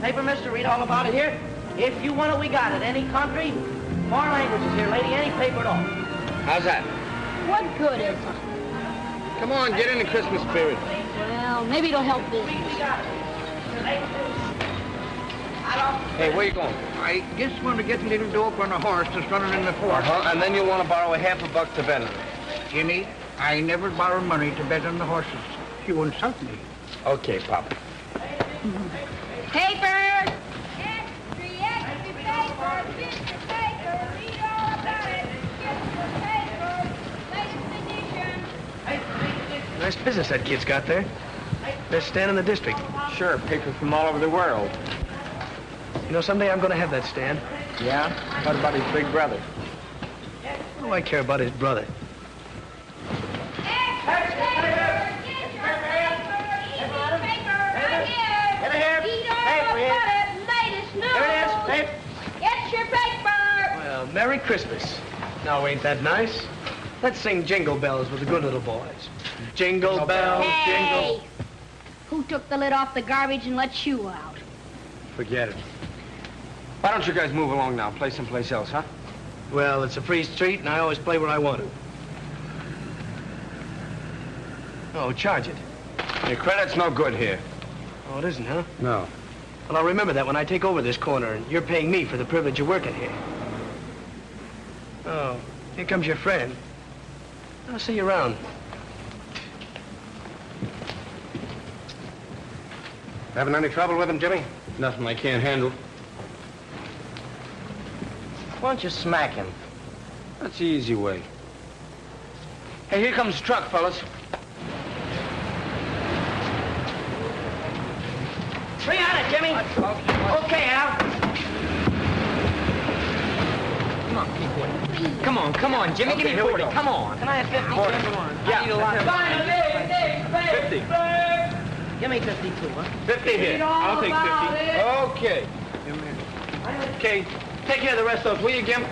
Paper, mister, read all about it here. If you want it, we got it. Any country, foreign languages here, lady, any paper at all. How's that? What good is it? Come on, get in the Christmas spirit. Well, maybe it'll help business. We got it. Hey, where you going? I just want to get a little dope on a horse that's running in the fort. And then you'll want to borrow $50 to bet on it. Jimmy, I never borrow money to bet on the horses. You insult me. Okay, Pop. Papers! Extra paper, picture paper, read all about it. Get your paper, latest edition. Nice business that kid's got there. Best stand in the district. Sure, paper from all over the world. You know, someday I'm going to have that stand. Yeah? What about his big brother? What do I care about his brother? Get your paper! Well, Merry Christmas. Now, ain't that nice? Let's sing Jingle Bells with the good little boys. Jingle bells, Hey! jingle... Who took the lid off the garbage and let you out? Forget it. Why don't you guys move along now? Play someplace else, huh? Well, it's a free street, and I always play where I want to. Oh, charge it. Your credit's no good here. Oh, it isn't, huh? No. Well, I'll remember that when I take over this corner, and you're paying me for the privilege of working here. Oh, here comes your friend. I'll see you around. Having any trouble with him, Jimmy? Nothing I can't handle. Why don't you smack him? That's the easy way. Hey, here comes the truck, fellas. Bring on it, Jimmy. Okay, Al. Come on, Jimmy. Okay, give me 40. Come on. Can I have 50? Come on. Yeah. 50. Give me 52, huh? 50 here. I'll take 50. Okay. Okay. Take care of the rest of us, will you, Jim?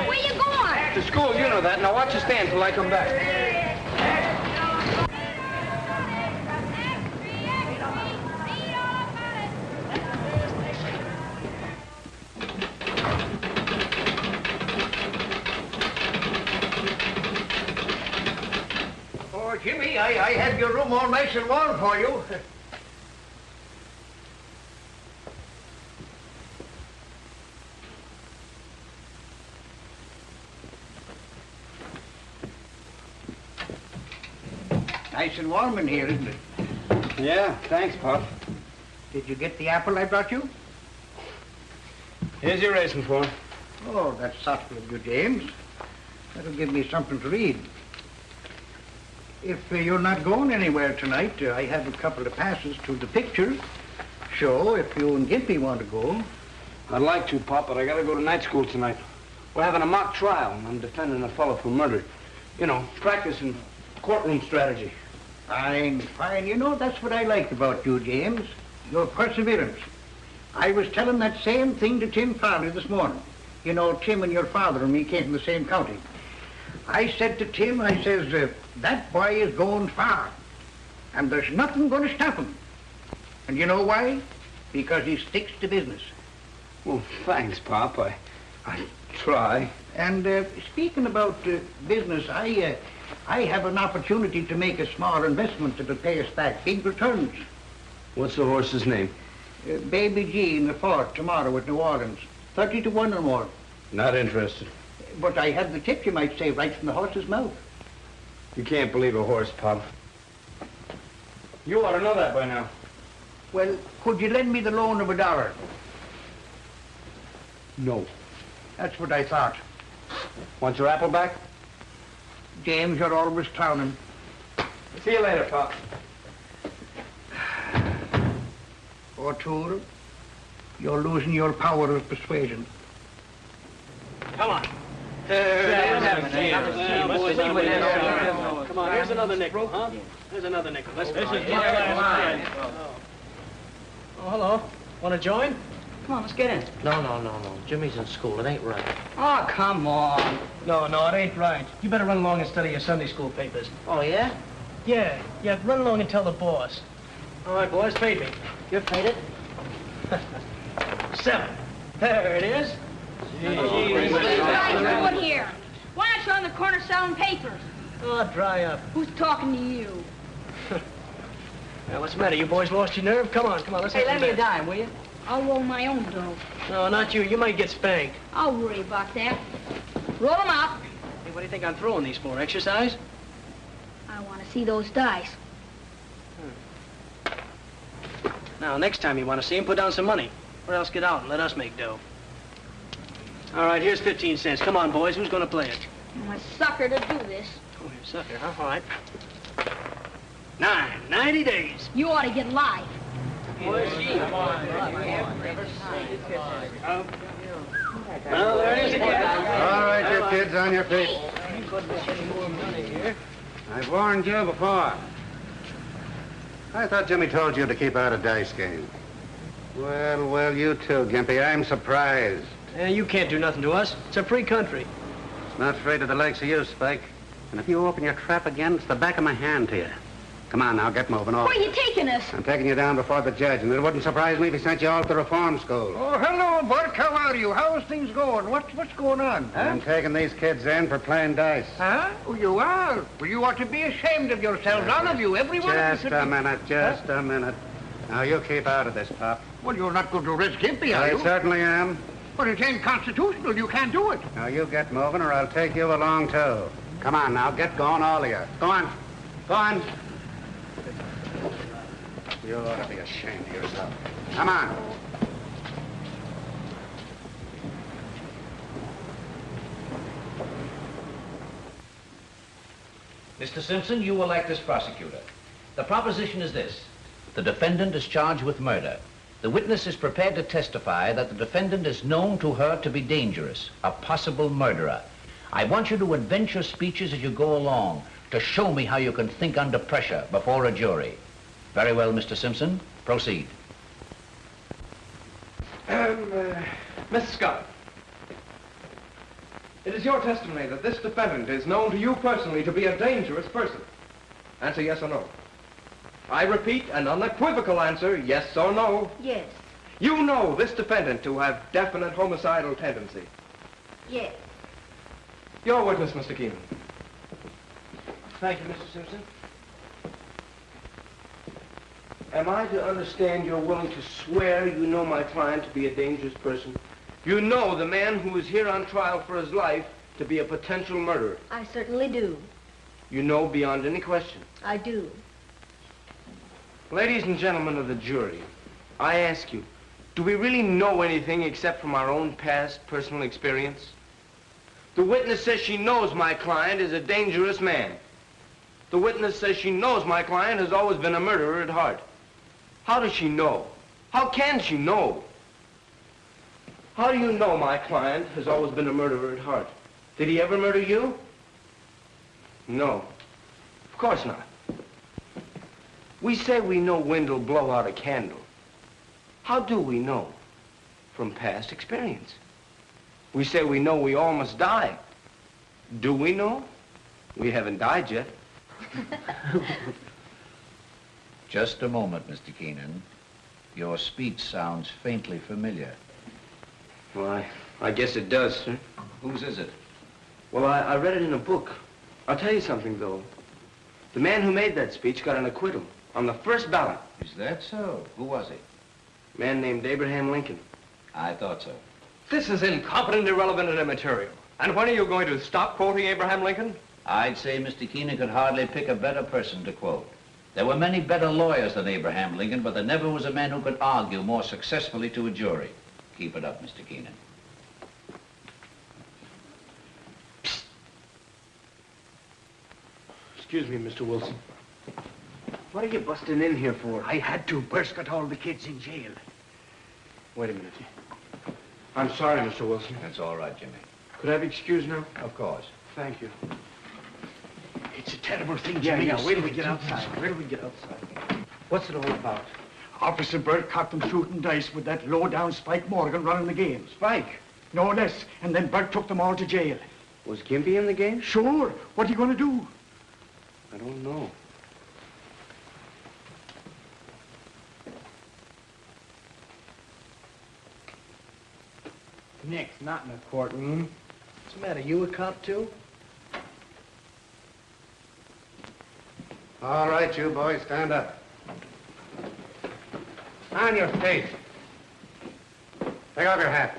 Where you going? To school, you know that. Now watch your stand till I come back. Oh, Jimmy, I have your room all nice and warm for you. Nice and warm in here, isn't it? Yeah, thanks, Pop. Did you get the apple I brought you? Here's your racing form. Oh, that's thoughtful of you, James. That'll give me something to read. If you're not going anywhere tonight, I have a couple of passes to the picture show if you and Gimpy want to go. I'd like to, Pop, but I gotta go to night school tonight. We're having a mock trial, and I'm defending a fellow for murder. You know, practicing courtroom strategy. Fine, fine. You know, that's what I like about you, James. Your perseverance. I was telling that same thing to Tim Farley this morning. You know, Tim and your father and me came from the same county. I said to Tim, I says, that boy is going far, and there's nothing going to stop him. And you know why? Because he sticks to business. Well, thanks, Pop. I try. And speaking about business, I have an opportunity to make a small investment that'll pay us back big returns. What's the horse's name? Baby G in the fort tomorrow at New Orleans. 30 to 1 or more. Not interested. But I had the tip, you might say, right from the horse's mouth. You can't believe a horse, Pop. You ought to know that by now. Well, could you lend me the loan of $1? No. That's what I thought. Want your apple back? James, you're always clowning. See you later, Pop. O'Toole, you're losing your power of persuasion. Come on. Come on, here's another nickel, huh? Here's another nickel. Let's go. Oh, hello. Want to join? Come on, let's get in. No. Jimmy's in school. It ain't right. Oh, come on. No, it ain't right. You better run along and study your Sunday school papers. Oh, yeah? Yeah, run along and tell the boss. All right, boys, fade me. You're faded. 7. There it is. What are you guys doing here? Why aren't you on the corner selling papers? Oh, dry up. Who's talking to you? Now, what's the matter? You boys lost your nerve? Come on, let's Hey, have lend some me a bets. dime, will you? I'll roll my own dough. No, not you. You might get spanked. I'll worry about that. Roll 'em out. Hey, what do you think I'm throwing these for? Exercise? I want to see those dice. Now, next time you want to see him, put down some money. Or else get out and let us make dough. All right, here's 15 cents. Come on, boys. Who's going to play it? I'm a sucker to do this. Oh, you're a sucker, huh? All right. 90 days. You ought to get live. Well, there it is again. All right, you kids, on your feet. You couldn't get any more money here. I've warned you before. I thought Jimmy told you to keep out of dice games. Well, you too, Gimpy. I'm surprised. Yeah, you can't do nothing to us. It's a free country. Not afraid of the likes of you, Spike. And if you open your trap again, it's the back of my hand to you. Come on now, get moving on. Where are you taking us? I'm taking you down before the judge, and it wouldn't surprise me if he sent you all to reform school. Oh, hello, Bert. How are you? How's things going? What's going on, huh? I'm taking these kids in for playing dice. Huh? Oh, you are? Well, you ought to be ashamed of yourselves, all of you, every one of you. Just a minute, just a minute. Now, you keep out of this, Pop. Well, you're not going to arrest Gimpy, are I you? certainly am. But it ain't constitutional. You can't do it. Now, you get moving, or I'll take you along, too. Come on, now, get going, all of you. Go on. Go on. You ought to be ashamed of yourself. Come on. Mr. Simpson, you will act as prosecutor. The proposition is this. The defendant is charged with murder. The witness is prepared to testify that the defendant is known to her to be dangerous, a possible murderer. I want you to invent your speeches as you go along to show me how you can think under pressure before a jury. Very well, Mr. Simpson. Proceed. Mr. Scott, it is your testimony that this defendant is known to you personally to be a dangerous person. Answer yes or no. I repeat, an unequivocal answer, yes or no. Yes. You know this defendant to have definite homicidal tendency. Yes. Your witness, Mr. Keenan. Thank you, Mr. Simpson. Am I to understand you're willing to swear you know my client to be a dangerous person? You know the man who is here on trial for his life to be a potential murderer. I certainly do. You know beyond any question. I do. Ladies and gentlemen of the jury, I ask you, do we really know anything except from our own past personal experience? The witness says she knows my client is a dangerous man. The witness says she knows my client has always been a murderer at heart. How does she know? How can she know? How do you know my client has always been a murderer at heart? Did he ever murder you? No. Of course not. We say we know wind will blow out a candle. How do we know? From past experience. We say we know we all must die. Do we know? We haven't died yet. Just a moment, Mr. Keenan. Your speech sounds faintly familiar. Well, I guess it does, sir. Whose is it? Well, I read it in a book. I'll tell you something, though. The man who made that speech got an acquittal on the first ballot. Is that so? Who was he? A man named Abraham Lincoln. I thought so. This is incompetent, irrelevant, and immaterial. And when are you going to stop quoting Abraham Lincoln? I'd say Mr. Keenan could hardly pick a better person to quote. There were many better lawyers than Abraham Lincoln, but there never was a man who could argue more successfully to a jury. Keep it up, Mr. Keenan. Excuse me, Mr. Wilson. What are you busting in here for? I had to. Bert's got all the kids in jail. Wait a minute. I'm sorry, Mr. Wilson. That's all right, Jimmy. Could I have excused now? Of course. Thank you. It's a terrible thing, Jimmy. Wait till we get outside. Wait till we get outside. What's it all about? Officer Bert caught them shooting dice with that low-down Spike Morgan running the game. Spike. No less. And then Bert took them all to jail. Was Gimpy in the game? Sure. What are you going to do? I don't know. Nick's not in the courtroom. What's the matter? You a cop, too? All right, you boys, stand up. On your face. Take off your hat.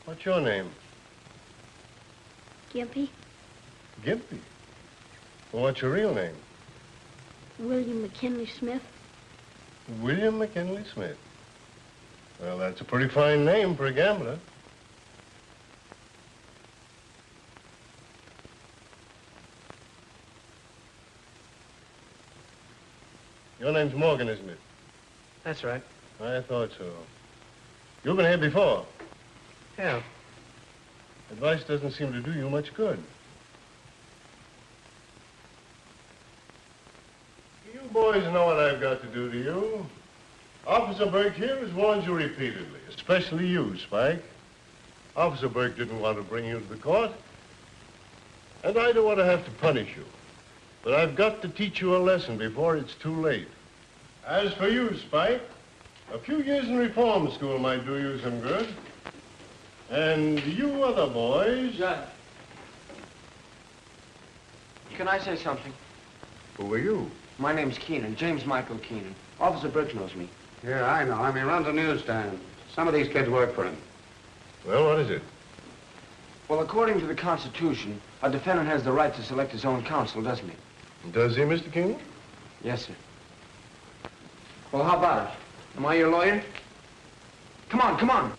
What's your name? Gimpy? Gimpy. Well, what's your real name? William McKinley Smith? William McKinley Smith. Well, that's a pretty fine name for a gambler. Your name's Morgan, isn't it? That's right. I thought so. You've been here before. Yeah. Advice doesn't seem to do you much good. You boys know what I've got to do to you. Officer Burke here has warned you repeatedly, especially you, Spike. Officer Burke didn't want to bring you to the court, and I don't want to have to punish you. But I've got to teach you a lesson before it's too late. As for you, Spike, a few years in reform school might do you some good. And you other boys... Judge. Can I say something? Who are you? My name's Keenan, James Michael Keenan. Officer Burke knows me. Yeah, I know him. He runs a newsstand. Some of these kids work for him. Well, what is it? Well, according to the Constitution, a defendant has the right to select his own counsel, doesn't he? Does he, Mr. Keenan? Yes, sir. Well, how about it? Am I your lawyer? Come on, come on.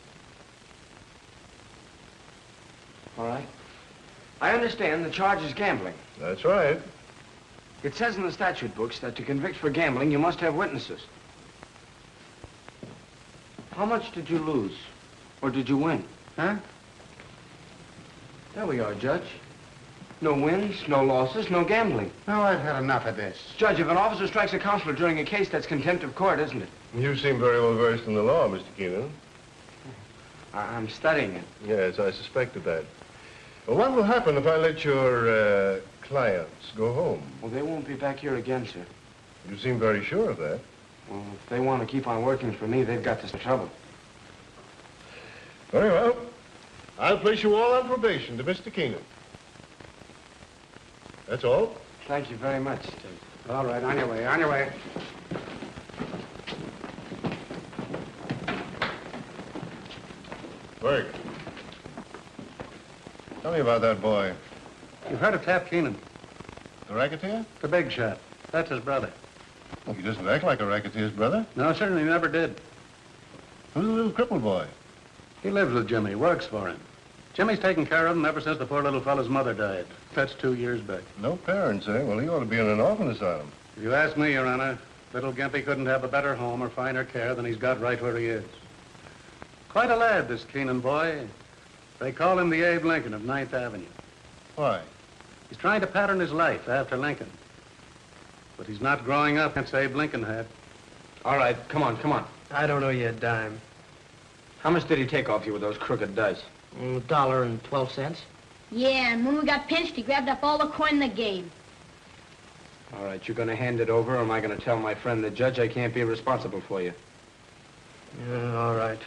All right. I understand the charge is gambling. That's right. It says in the statute books that to convict for gambling, you must have witnesses. How much did you lose? Or did you win? Huh? There we are, Judge. No wins, no losses, no gambling. No, I've had enough of this. Judge, if an officer strikes a counselor during a case, that's contempt of court, isn't it? You seem very well versed in the law, Mr. Keenan. I'm studying it. Yes, I suspected that. Well, what will happen if I let your clients go home? Well, they won't be back here again, sir. You seem very sure of that. Well, if they want to keep on working for me, they've got some trouble. Very well. I'll place you all on probation to Mr. Keenan. That's all. Thank you very much. All right, on your way, on your way. Burke. Tell me about that boy. You've heard of Tap Keenan, The racketeer? the big shot. That's his brother. Well, he doesn't act like a racketeer's brother. No, certainly never did. Who's the little crippled boy? He lives with Jimmy, works for him. Jimmy's taken care of him ever since the poor little fellow's mother died. That's 2 years back. No parents, eh? Well, he ought to be in an orphan asylum. If you ask me, Your Honor, little Gimpy couldn't have a better home or finer care than he's got right where he is. Quite a lad, this Keenan boy. They call him the Abe Lincoln of 9th Avenue. Why? He's trying to pattern his life after Lincoln. But he's not growing up as Abe Lincoln had. All right, come on, come on. I don't owe you a dime. How much did he take off you with those crooked dice? $1.12. Yeah, and when we got pinched, he grabbed up all the coin in the game. All right, you're going to hand it over, or am I going to tell my friend the judge I can't be responsible for you? All right.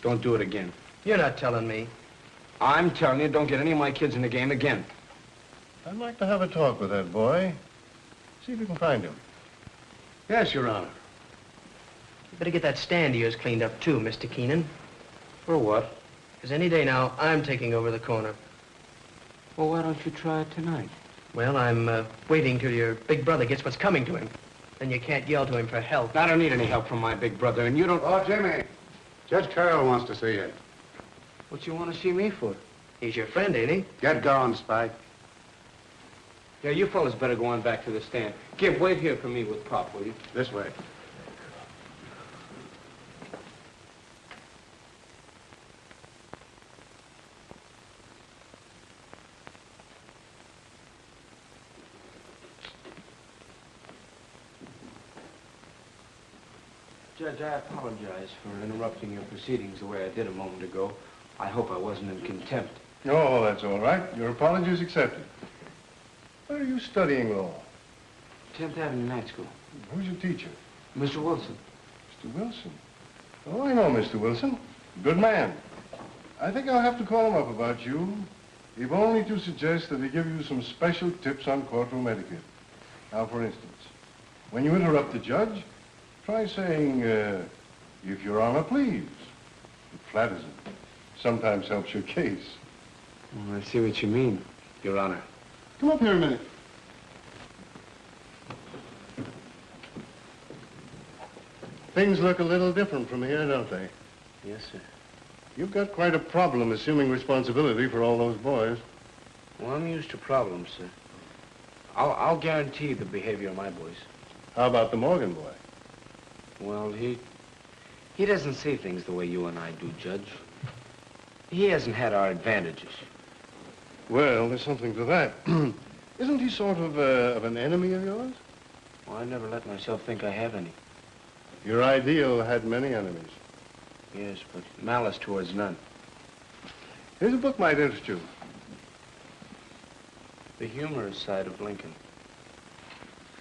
Don't do it again. You're not telling me. I'm telling you, don't get any of my kids in the game again. I'd like to have a talk with that boy. See if you can find him. Yes, Your Honor. You better get that stand of yours cleaned up, too, Mr. Keenan. For what? Because any day now, I'm taking over the corner. Well, why don't you try it tonight? Well, I'm waiting till your big brother gets what's coming to him. Then you can't yell to him for help. I don't need any help from my big brother, and you don't... Oh, Jimmy. Judge Carroll wants to see you. What you want to see me for? He's your friend, ain't he? Get going, Spike. Yeah, you fellas better go on back to the stand. Gib, wait here for me with Pop, will you? This way. Judge, I apologize for interrupting your proceedings the way I did a moment ago. I hope I wasn't in contempt. Oh, that's all right. Your apology is accepted. Where are you studying law? 10th Avenue Night School. Who's your teacher? Mr. Wilson. Mr. Wilson. Oh, I know Mr. Wilson. Good man. I think I'll have to call him up about you, if only to suggest that he give you some special tips on courtroom etiquette. Now, for instance, when you interrupt the judge, try saying, if Your Honor, please. It flatters him. Sometimes helps your case. I see what you mean, Your Honor. Come up here a minute. Things look a little different from here, don't they? Yes, sir. You've got quite a problem assuming responsibility for all those boys. Well, I'm used to problems, sir. I'll guarantee the behavior of my boys. How about the Morgan boy? Well, he doesn't see things the way you and I do, Judge. He hasn't had our advantages. Well, there's something to that. Isn't he sort of an enemy of yours? Well, I never let myself think I have any. Your ideal had many enemies. Yes, but malice towards none. Here's a book might interest you. The humorous side of Lincoln.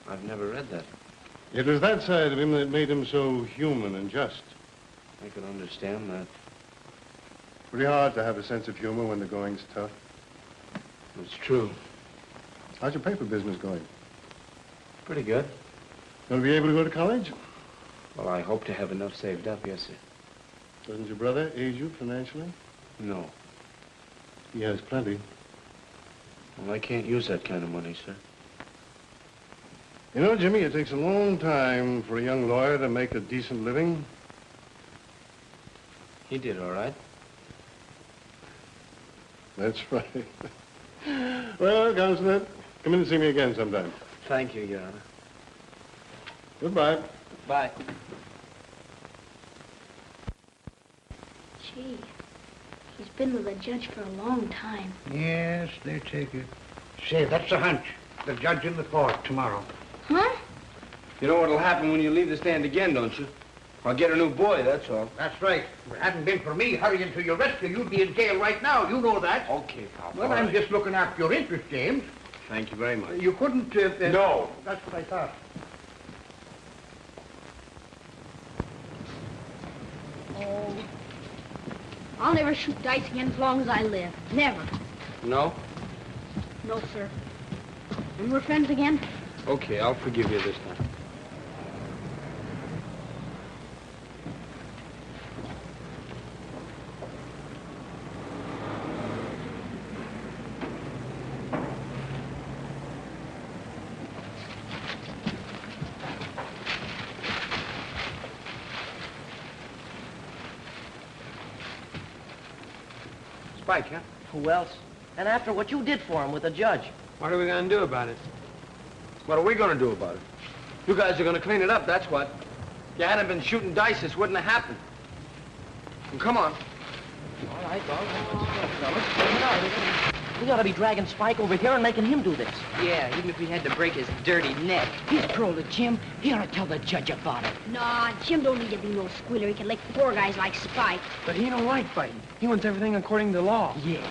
I've never read that. It was that side of him that made him so human and just. I can understand that. Pretty hard to have a sense of humor when the going's tough. It's true. How's your paper business going? Pretty good. Gonna be able to go to college? Well, I hope to have enough saved up, yes, sir. Doesn't your brother aid you financially? No. He has plenty. Well, I can't use that kind of money, sir. You know, Jimmy, it takes a long time for a young lawyer to make a decent living. He did all right. That's right. Well, Counselor, come in and see me again sometime. Thank you, Your Honor. Goodbye. Bye. Gee, he's been with the judge for a long time. Yes, they take it. Say, that's a hunch. The judge in the court tomorrow. Huh? You know what'll happen when you leave the stand again, don't you? I'll get a new boy, that's all. That's right. If it hadn't been for me hurrying to your rescue, you'd be in jail right now. You know that. Okay, Pop. Well, I'm just looking after your interest, James. Thank you very much. You couldn't... No. That's what I thought. Oh. I'll never shoot dice again as long as I live. Never. No? No, sir. And we're friends again? Okay, I'll forgive you this time. Spike, huh? Who else? And after what you did for him with the judge. What are we going to do about it? What are we going to do about it? You guys are going to clean it up, that's what. If you hadn't been shooting dice, this wouldn't have happened. And come on. All right, fellas. We ought to be dragging Spike over here and making him do this. Yeah, even if we had to break his dirty neck. He's pro to Jim. He ought to tell the judge about it. Nah, Jim don't need to be no squealer. He can lick poor guys like Spike. But he don't like fighting. He wants everything according to law. Yeah.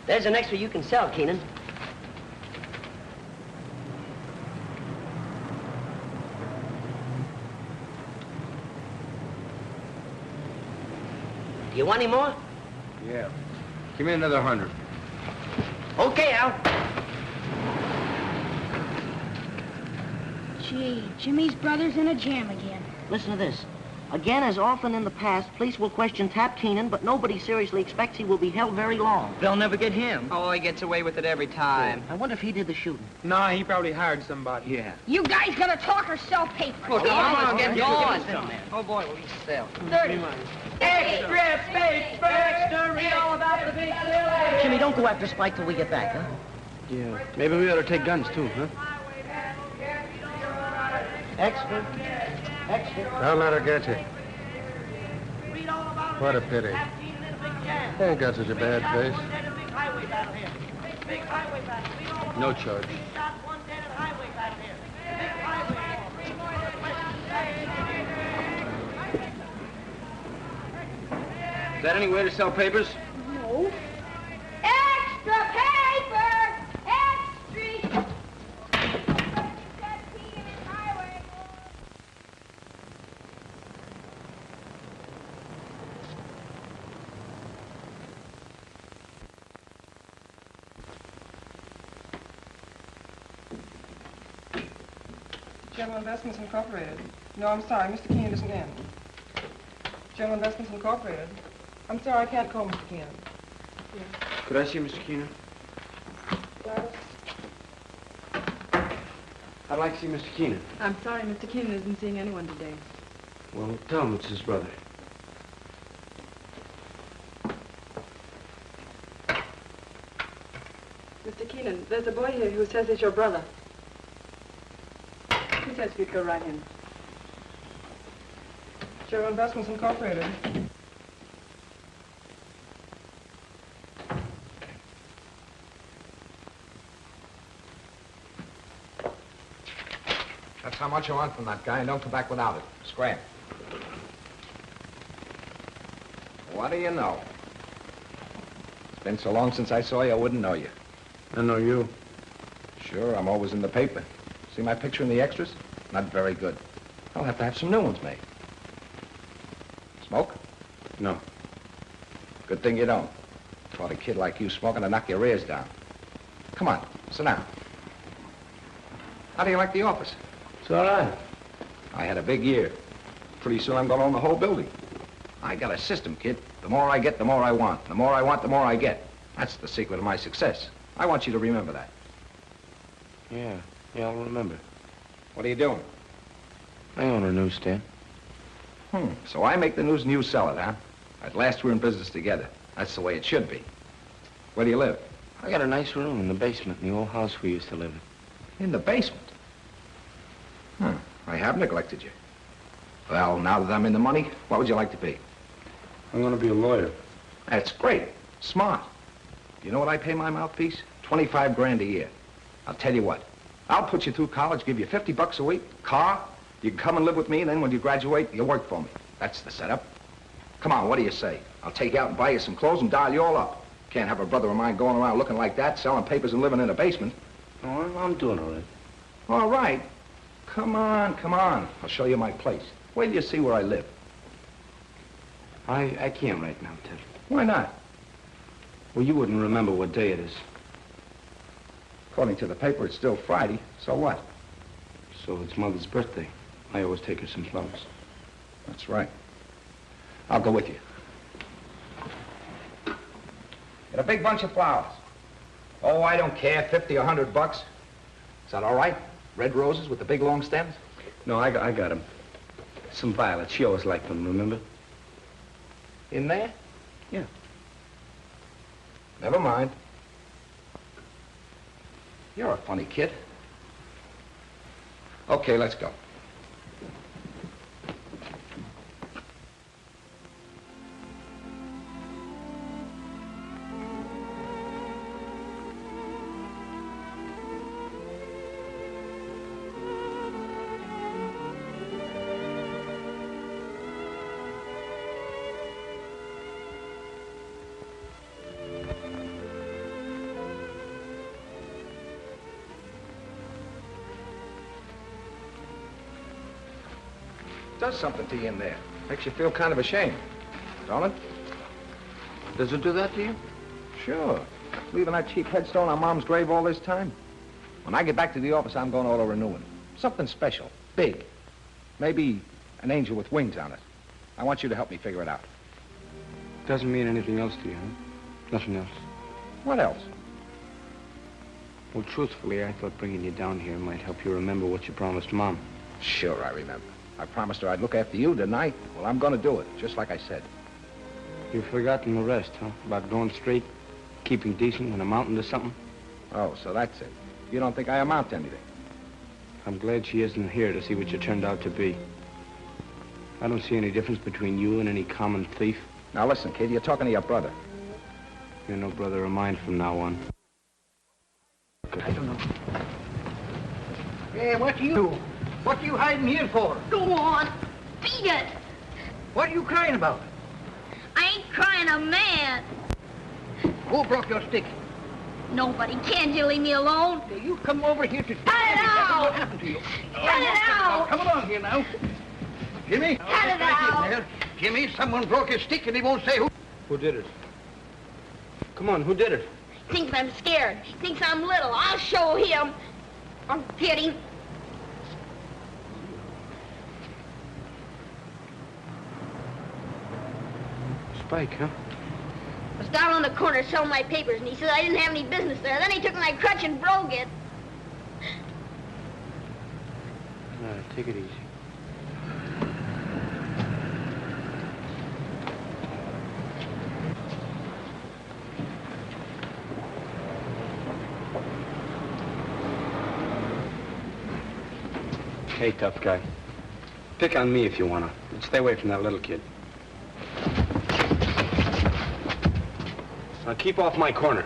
There's an extra you can sell, Keenan. Do you want any more? Yeah. Give me another 100. Okay, Al. Gee, Jimmy's brother's in a jam again. Listen to this. Again, as often in the past, police will question Tap Keenan, but nobody seriously expects he will be held very long. They'll never get him. Oh, he gets away with it every time. I wonder if he did the shooting. No, he probably hired somebody. Yeah. You guys gonna talk or sell papers? Well, come on, get going. Oh, boy, will you sell? 30. Extra paper! Extra, read all about the big deal. Jimmy, don't go after Spike till we get back, huh? Yeah. Maybe we ought to take guns, too, huh? Extra. Extra. Don't let her get you. What a pity. They ain't got such a bad face. No charge. Is that any way to sell papers? No. Extra paper! Extra! General Investments Incorporated. No, I'm sorry, Mr. Keenan isn't in. General Investments Incorporated. I'm sorry, I can't call Mr. Keenan. Yes. Could I see Mr. Keenan? Gladys? I'd like to see Mr. Keenan. I'm sorry, Mr. Keenan isn't seeing anyone today. Well, tell him it's his brother. Mr. Keenan, there's a boy here who says he's your brother. He says you'd go right in. General Investments Incorporated. That's how much you want from that guy, and don't come back without it. Scram. What do you know? It's been so long since I saw you, I wouldn't know you. I know you. Sure, I'm always in the paper. See my picture in the extras? Not very good. I'll have to have some new ones made. Smoke? No. Good thing you don't. Caught a kid like you smoking to knock your ears down. Come on, sit down. How do you like the office? It's all right. I had a big year. Pretty soon I'm going to own the whole building. I got a system, kid. The more I get, the more I want. The more I want, the more I get. That's the secret of my success. I want you to remember that. Yeah, I'll remember. What are you doing? I own a newsstand. So I make the news and you sell it, huh? At last we're in business together. That's the way it should be. Where do you live? I got a nice room in the basement in the old house we used to live in. In the basement? I have neglected you. Well, now that I'm in the money, what would you like to be? I'm going to be a lawyer. That's great. Smart. You know what I pay my mouthpiece? 25 grand a year. I'll tell you what. I'll put you through college, give you $50 a week, car. You can come and live with me, and then when you graduate, you work for me. That's the setup. Come on, what do you say? I'll take you out and buy you some clothes and dial you all up. Can't have a brother of mine going around looking like that, selling papers and living in a basement. Oh, I'm doing all right. All right. Come on, come on. I'll show you my place. Wait till you see where I live. I can't right now, Ted. Why not? Well, you wouldn't remember what day it is. According to the paper, it's still Friday. So what? So it's Mother's birthday. I always take her some flowers. That's right. I'll go with you. Get a big bunch of flowers. Oh, I don't care, 50 or $100. Is that all right? Red roses with the big long stems? No, I got them. Some violets. She always liked them, remember? In there? Yeah. Never mind. You're a funny kid. Okay, let's go. Does something to you in there. Makes you feel kind of ashamed, don't it? Does it do that to you? Sure. Leaving that cheap headstone on Mom's grave all this time. When I get back to the office, I'm going to auto-renewing. Something special, big. Maybe an angel with wings on it. I want you to help me figure it out. Doesn't mean anything else to you, huh? Nothing else. What else? Well, truthfully, I thought bringing you down here might help you remember what you promised Mom. Sure, I remember. I promised her I'd look after you tonight. Well, I'm going to do it, just like I said. You've forgotten the rest, huh? About going straight, keeping decent, and amounting to something? Oh, so that's it. You don't think I amount to anything? I'm glad she isn't here to see what you turned out to be. I don't see any difference between you and any common thief. Now listen, kid, you're talking to your brother. You're no brother of mine from now on. I don't know. Hey, what do you do? What are you hiding here for? Go on. Beat it. What are you crying about? I ain't crying, I'm mad. Who broke your stick? Nobody. Can't you leave me alone? Hey, you come over here to Cut it out! What happened to you? Cut it out! Come along here now. Jimmy? Cut it out! There. Jimmy, someone broke his stick and he won't say who. Who did it? Come on, who did it? Thinks I'm scared. Thinks I'm little. I'll show him. I'll get him. Spike, huh? I was down on the corner selling my papers, and he said I didn't have any business there. Then he took my crutch and broke it. Take it easy. Hey, tough guy. Pick on me if you wanna. But stay away from that little kid. Now keep off my corner.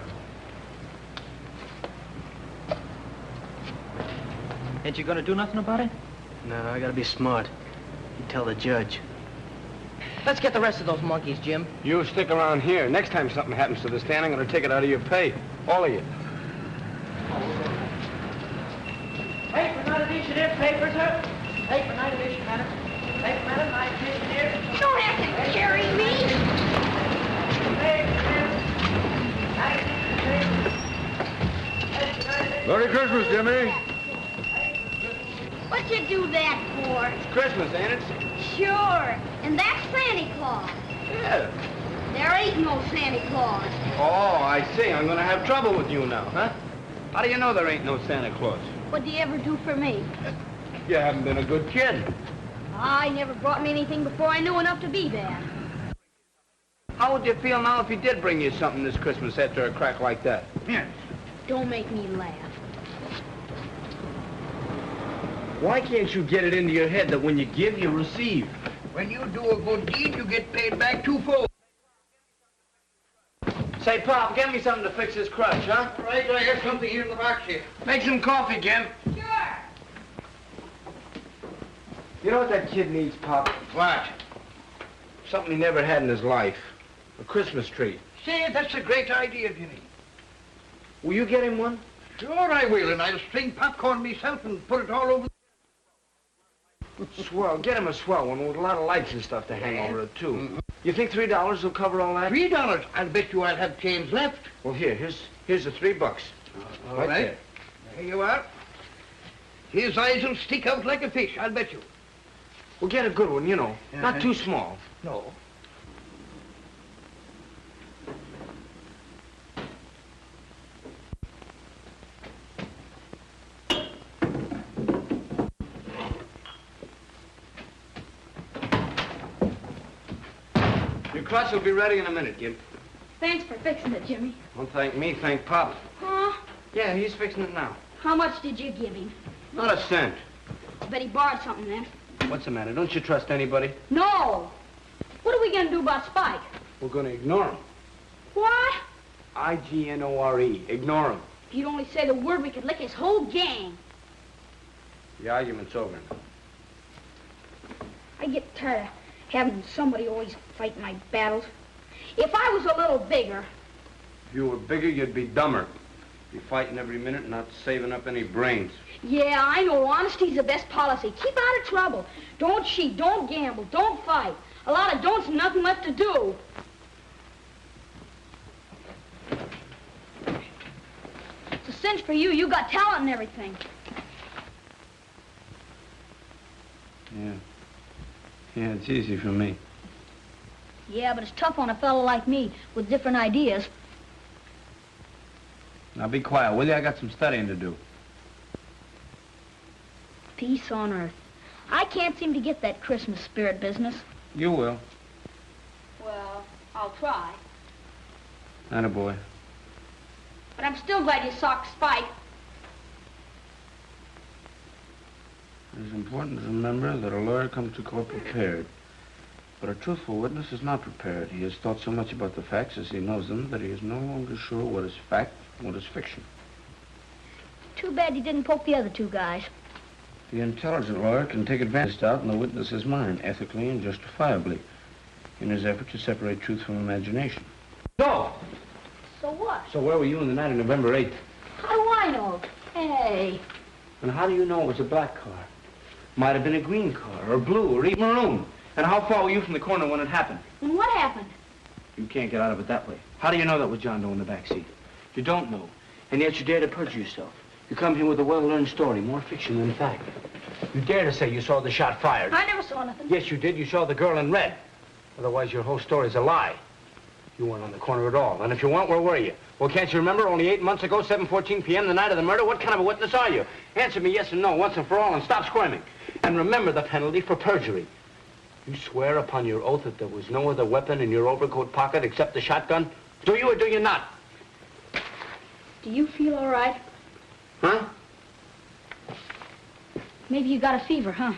Ain't you gonna do nothing about it? No, I gotta be smart. You tell the judge. Let's get the rest of those monkeys, Jim. You stick around here. Next time something happens to the stand, I'm gonna take it out of your pay. All of you. Paper, not edition here, paper, sir. Paper, night edition, madam. Paper, madam, night edition here. You don't have to carry me. Merry Christmas, Jimmy. What'd you do that for? It's Christmas, ain't it? Sure. And that's Santa Claus. Yeah. There ain't no Santa Claus. Oh, I see. I'm gonna have trouble with you now, huh? How do you know there ain't no Santa Claus? What'd you ever do for me? You haven't been a good kid. I never brought me anything before I knew enough to be bad. How would you feel now if he did bring you something this Christmas after a crack like that? Yes. Don't make me laugh. Why can't you get it into your head that when you give, you receive? When you do a good deed, you get paid back twofold. Say, Pop, get me something to fix this crutch, huh? Right, I have something here in the box here. Make some coffee, Jim. Sure. You know what that kid needs, Pop? What? Something he never had in his life. A Christmas tree. Say, that's a great idea, Jimmy. Will you get him one? Sure I will, and I'll string popcorn myself and put it all over. Swell. Get him a swell one with a lot of lights and stuff to hang over it, too. You think $3 will cover all that? $3? I'll bet you I'll have change left. Well, here's the $3. All right. There you are. His eyes will stick out like a fish, I'll bet you. Well, get a good one, you know. Not too small. No. Your crutch will be ready in a minute, Gib. Thanks for fixing it, Jimmy. Don't thank me, thank Pop. Huh? Yeah, he's fixing it now. How much did you give him? Not a cent. I bet he borrowed something then. What's the matter? Don't you trust anybody? No. What are we going to do about Spike? We're going to ignore him. What? I-G-N-O-R-E. Ignore him. If you'd only say the word, we could lick his whole gang. The argument's over now. I get tired of having somebody always fight my battles. If I was a little bigger... If you were bigger, you'd be dumber. Be fighting every minute and not saving up any brains. Yeah, I know. Honesty's the best policy. Keep out of trouble. Don't cheat. Don't gamble. Don't fight. A lot of don'ts and nothing left to do. It's a cinch for you. You got talent and everything. Yeah. Yeah, it's easy for me. Yeah, but it's tough on a fellow like me with different ideas. Now be quiet, will you? I got some studying to do. Peace on earth. I can't seem to get that Christmas spirit business. You will. Well, I'll try. Atta boy. But I'm still glad you socked Spike. It's important to remember that a lawyer comes to court prepared. But a truthful witness is not prepared. He has thought so much about the facts as he knows them that he is no longer sure what is fact and what is fiction. Too bad you didn't poke the other two guys. The intelligent lawyer can take advantage of doubt in the witness's mind, ethically and justifiably, in his effort to separate truth from imagination. No! So what? So where were you on the night of November 8th? How do I know? Hey. And how do you know it was a black car? Might have been a green car, or blue, or even maroon. And how far were you from the corner when it happened? And what happened? You can't get out of it that way. How do you know that was John Doe in the back seat? You don't know. And yet you dare to perjure yourself. You come here with a well-learned story, more fiction than fact. You dare to say you saw the shot fired. I never saw nothing. Yes, you did. You saw the girl in red. Otherwise, your whole story's a lie. You weren't on the corner at all. And if you weren't, where were you? Well, can't you remember only 8 months ago, 7:14 p.m., the night of the murder? What kind of a witness are you? Answer me yes and no, once and for all, and stop squirming. And remember the penalty for perjury. You swear upon your oath that there was no other weapon in your overcoat pocket except the shotgun? Do you or do you not? Do you feel all right? Huh? Maybe you got a fever, huh?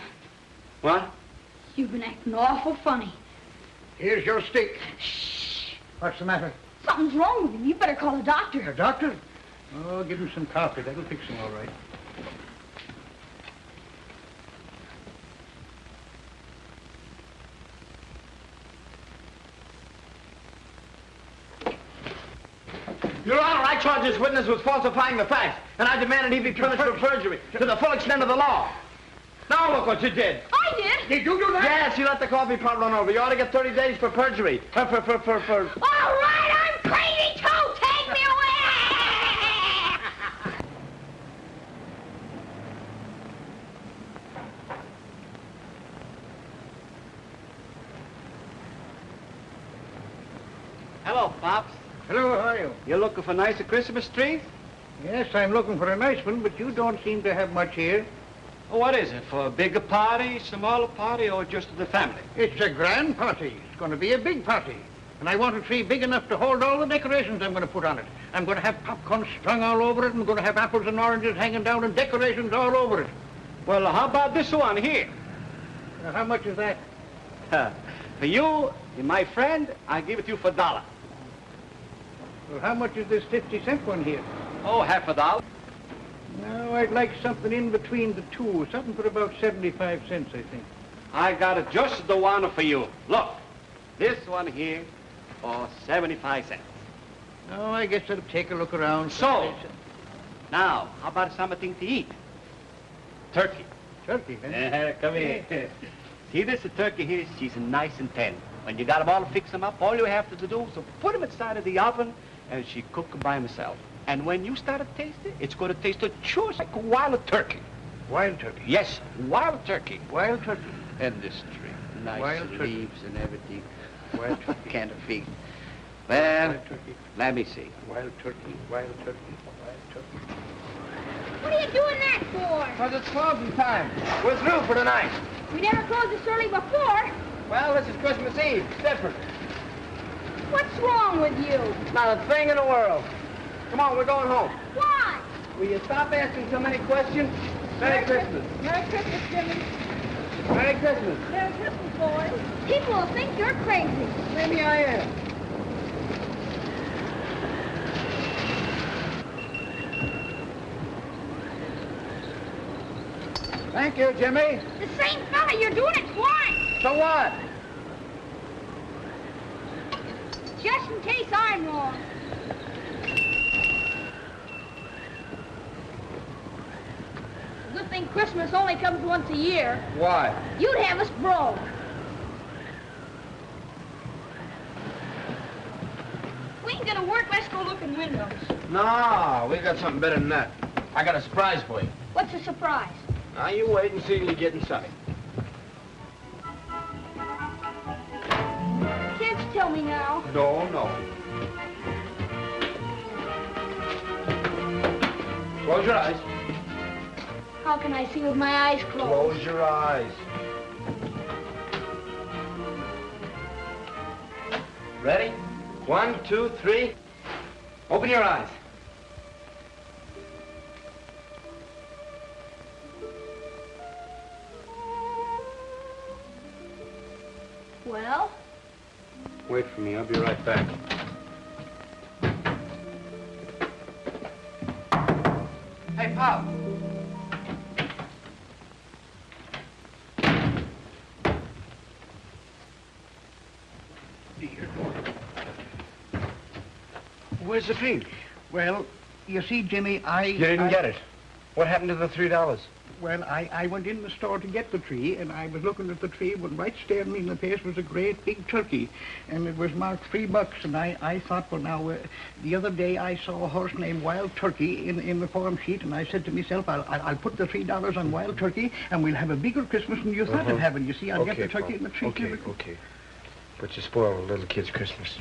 What? You've been acting awful funny. Here's your stick. Shh. What's the matter? Something's wrong with him. You better call a doctor. A doctor? Oh, give him some coffee. That'll fix him all right. Your Honor, I charge this witness with falsifying the facts, and I demanded he be punished for perjury to the full extent of the law. Now look what you did. I did? Did you do that? Yes, you let the coffee pot run over. You ought to get 30 days for perjury. For... All right, I'm crazy too. Take me away. Hello, Pops. Hello, how are you? You looking for nicer Christmas trees? Yes, I'm looking for a nice one, but you don't seem to have much here. Oh, what is it? For a bigger party, smaller party, or just the family? It's a grand party. It's going to be a big party. And I want a tree big enough to hold all the decorations I'm going to put on it. I'm going to have popcorn strung all over it. I'm going to have apples and oranges hanging down and decorations all over it. Well, how about this one here? How much is that? For you, my friend, I give it to you for $1. Well, how much is this 50-cent one here? Oh, $50. No, I'd like something in between the two. Something for about 75 cents, I think. I got it just the one for you. Look, this one here for 75 cents. No, I guess I'll take a look around. So, now, how about something to eat? Turkey. Turkey, huh? Come here. See this turkey here? She's nice and tender. When you got them all fix them up, all you have to do is put them inside of the oven, and she cook them by herself. And when you start to taste it, it's going to taste just like wild turkey. Wild turkey? Yes, wild turkey. Wild turkey. And this tree. Nice Wild turkey. leaves and everything. Wild turkey. Kind of feed. Well, Wild turkey. let me see. Wild turkey. Wild turkey. Wild turkey. What are you doing that for? Because it's closing time. We're through for tonight. We never closed this early before. Well, this is Christmas Eve. It's different. What's wrong with you? Not a thing in the world. Come on, we're going home. Why? Will you stop asking so many questions? Merry Christmas. Merry Christmas, Jimmy. Merry Christmas. Merry Christmas, boys. People will think you're crazy. Maybe I am. Thank you, Jimmy. The same fella, you're doing it twice. So what? Just in case I'm wrong. Good thing Christmas only comes once a year. Why? You'd have us broke. We ain't gonna work, let's go look in windows. No, we got something better than that. I got a surprise for you. What's the surprise? Now, you wait and see till you get inside. Can't kill me now. No, no. Close your eyes. How can I see with my eyes closed? Close your eyes. Ready? 1, 2, 3. Open your eyes. Well? Wait for me. I'll be right back. Hey, Pop. Where's the tree? Well, you see, Jimmy, You didn't get it. What happened to the $3? Well, I went in the store to get the tree, and I was looking at the tree, when right staring me in the face was a great big turkey, and it was marked $3, and I thought, well, now, the other day I saw a horse named Wild Turkey in the form sheet, and I said to myself, I'll put the $3 on Wild Turkey, and we'll have a bigger Christmas than you thought of having. You see, I'll get the turkey Pop. in the tree. Okay. But you spoiled a little kid's Christmas.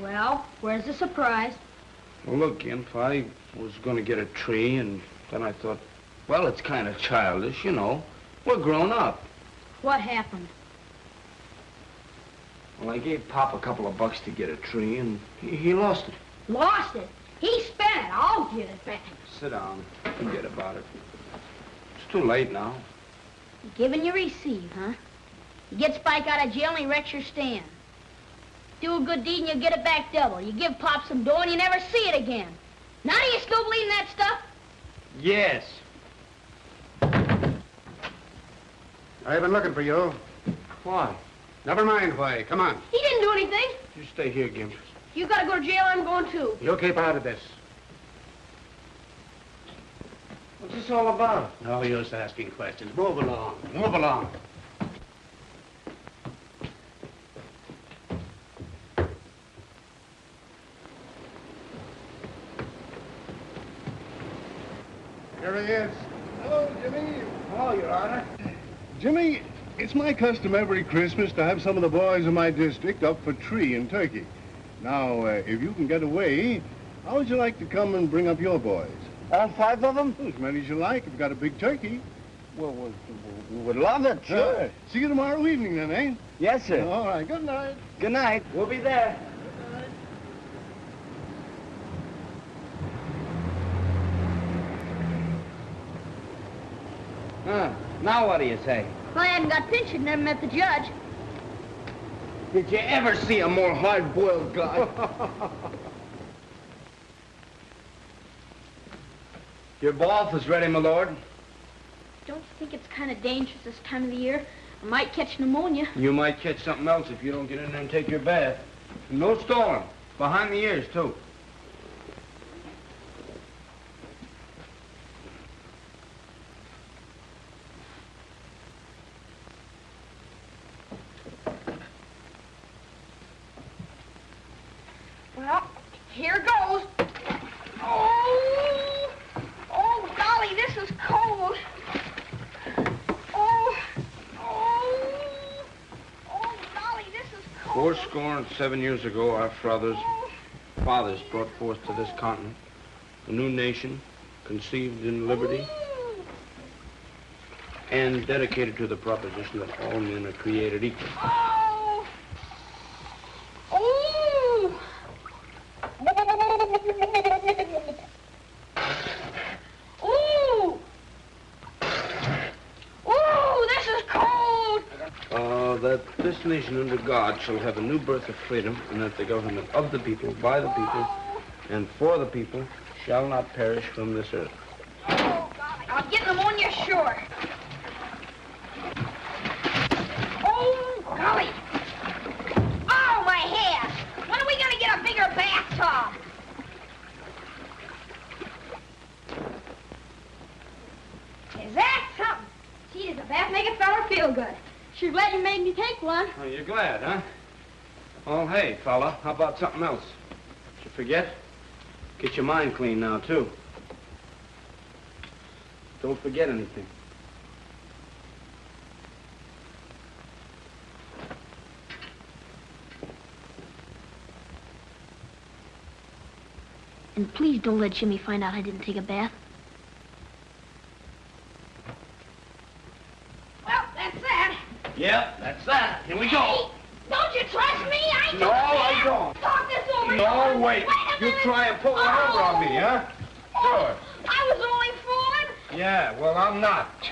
Well, where's the surprise? Well, look, Gimp, I was going to get a tree, and then I thought, well, it's kind of childish, you know. We're grown up. What happened? Well, I gave Pop a couple of bucks to get a tree, and he lost it. Lost it? He spent it. I'll get it back. Sit down. Forget about it. It's too late now. You give and you receive, huh? You get Spike out of jail and he wrecks your stand. Do a good deed and you get it back double. You give Pop some dough and you never see it again. Now do you still believe in that stuff? Yes. I've been looking for you. Why? Never mind why. Come on. He didn't do anything. You stay here, Gimp. You gotta go to jail, I'm going too. You'll keep out of this. What's this all about? No use asking questions. Move along. Move along. Here he is. Hello, Jimmy. Hello, Your Honor. Jimmy, it's my custom every Christmas to have some of the boys in my district up for tree and turkey. Now, if you can get away, how would you like to come and bring up your boys? All 5 of them? As many as you like. We've got a big turkey. Well, we would love it, sure. See you tomorrow evening then, eh? Yes, sir. All right. Good night. Good night. We'll be there. Now what do you say? Well, I hadn't got pinched and never met the judge. Did you ever see a more hard-boiled guy? Your bath is ready, my lord. Don't you think it's kind of dangerous this time of the year? I might catch pneumonia. You might catch something else if you don't get in there and take your bath. No stalling. Behind the ears, too. Well, here goes. Oh, golly, this is cold. Golly, this is cold. 407 years ago, our fathers brought forth to this continent a new nation, conceived in liberty, and dedicated to the proposition that all men are created equal. This is cold. That this nation under God shall have a new birth of freedom, and that the government of the people, by the people, and for the people shall not perish from this earth. Oh, golly, I'll get pneumonia, sure. Oh, golly. Oh, my hair. When are we going to get a bigger bathtub? Is that something? good. Sure glad you made me take one. Oh, you're glad, huh? Well, hey, fella, how about something else? Did you forget? Get your mind clean now, too. Don't forget anything. And please don't let Jimmy find out I didn't take a bath. Well, that's that. Yep, that's that. Here we go. Don't you trust me? No, I don't. Talk this over. No, wait. You try and pull one over on me, huh? Sure. I was only fooling. Yeah, well, I'm not.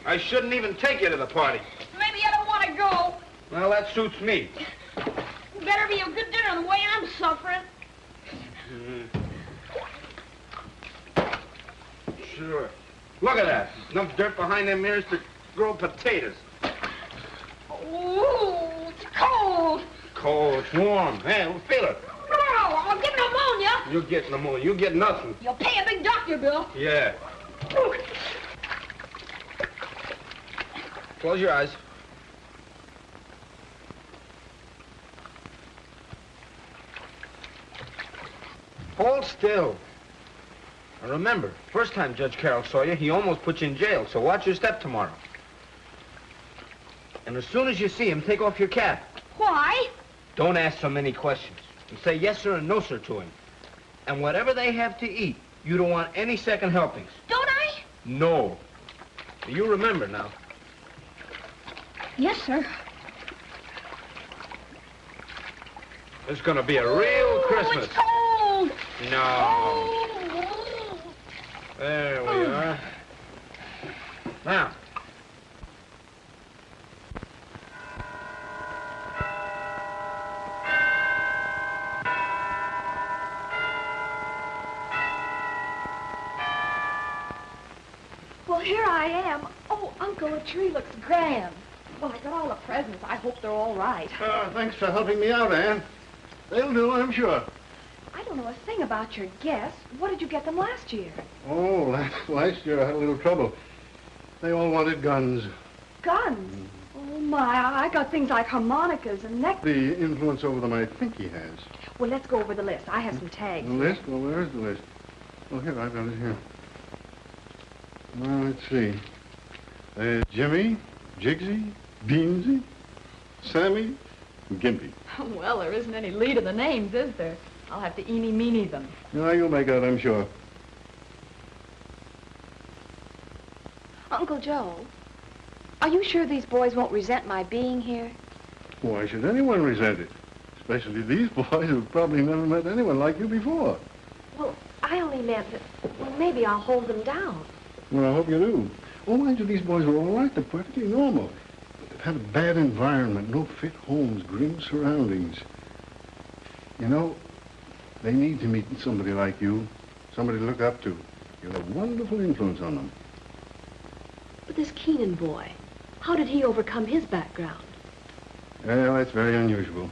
I shouldn't even take you to the party. Maybe I don't want to go. Well, that suits me. Better be a good dinner the way I'm suffering. Sure. Look at that. Enough dirt behind them ears to grow potatoes. Ooh, it's cold. Cold, it's warm. Hey, we'll feel it. No, I'll get pneumonia. You get pneumonia. You get nothing. You'll pay a big doctor bill. Yeah. Close your eyes. Hold still. Now remember, first time Judge Carroll saw you, he almost put you in jail, so watch your step tomorrow. And as soon as you see him, take off your cap. Why? Don't ask so many questions. And say yes, sir, and no, sir, to him. And whatever they have to eat, you don't want any second helpings. Don't I? No. You remember now. Yes, sir. It's gonna be a real Christmas. It's cold. No. There we are. Now. Well, here I am. Oh, Uncle, the tree looks grand. Well, I got all the presents. I hope they're all right. Thanks for helping me out, Ann. They'll do, I'm sure. I don't know a thing about your guests. What did you get them last year? Oh, last year I had a little trouble. They all wanted guns. Guns? Oh, my, I got things like harmonicas and neck... The influence over them I think he has. Well, let's go over the list. I have some tags. The list? Well, where's the list? Oh, here, I've got it here. Well, let's see. Jimmy, Jigsy, Beansy, Sammy, and Gimpy. Well, there isn't any lead in the names, is there? I'll have to eeny-meeny them. No, you'll make out, I'm sure. Uncle Joe, are you sure these boys won't resent my being here? Why should anyone resent it? Especially these boys who've probably never met anyone like you before. Well, I only meant that, well, maybe I'll hold them down. Well, I hope you do. Oh, mind you, these boys are all right. They're perfectly normal. But they've had a bad environment, no fit homes, grim surroundings. You know, they need to meet somebody like you, somebody to look up to. You'll have a wonderful influence on them. But this Keenan boy, how did he overcome his background? Well, that's very unusual.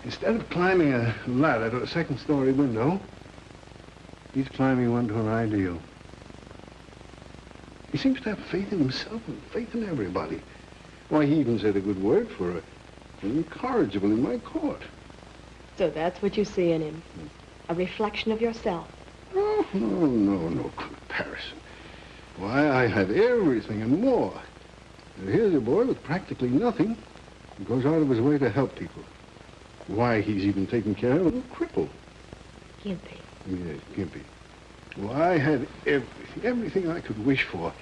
Instead of climbing a ladder to a second-story window, he's climbing one to an ideal. He seems to have faith in himself and faith in everybody. Why, he even said a good word for an incorrigible in my court. So that's what you see in him, a reflection of yourself. Oh, no comparison. Why, I had everything and more. And here's a boy with practically nothing who goes out of his way to help people. Why, he's even taken care of a little cripple. Gimpy. Yes, Gimpy. Well, I had everything I could wish for.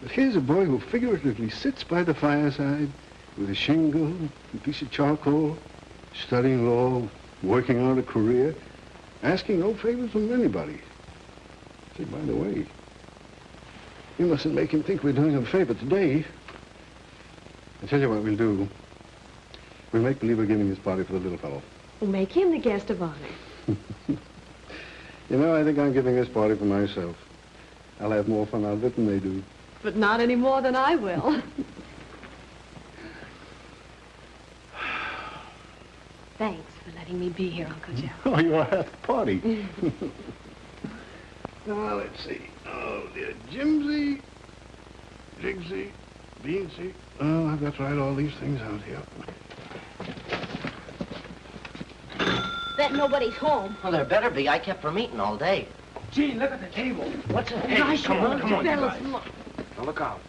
But here's a boy who figuratively sits by the fireside with a shingle, a piece of charcoal, studying law, working out a career, asking no favors from anybody. Say, by the way, you mustn't make him think we're doing him a favor today. I tell you what we'll do. We'll make believe we're giving this party for the little fellow. We'll make him the guest of honor. You know, I think I'm giving this party for myself. I'll have more fun out of it than they do. But not any more than I will. Thanks for letting me be here, Uncle Joe. Oh, you're at the party. Now, let's see. Oh, dear. Jimsy, Jigsy, Beans, see? Oh, I've got to write all these things out here. Bet nobody's home. Well, there better be. I kept from eating all day. Gee, look at the table. What's it? Hey, come on, you Fellas, guys. look. Now look out.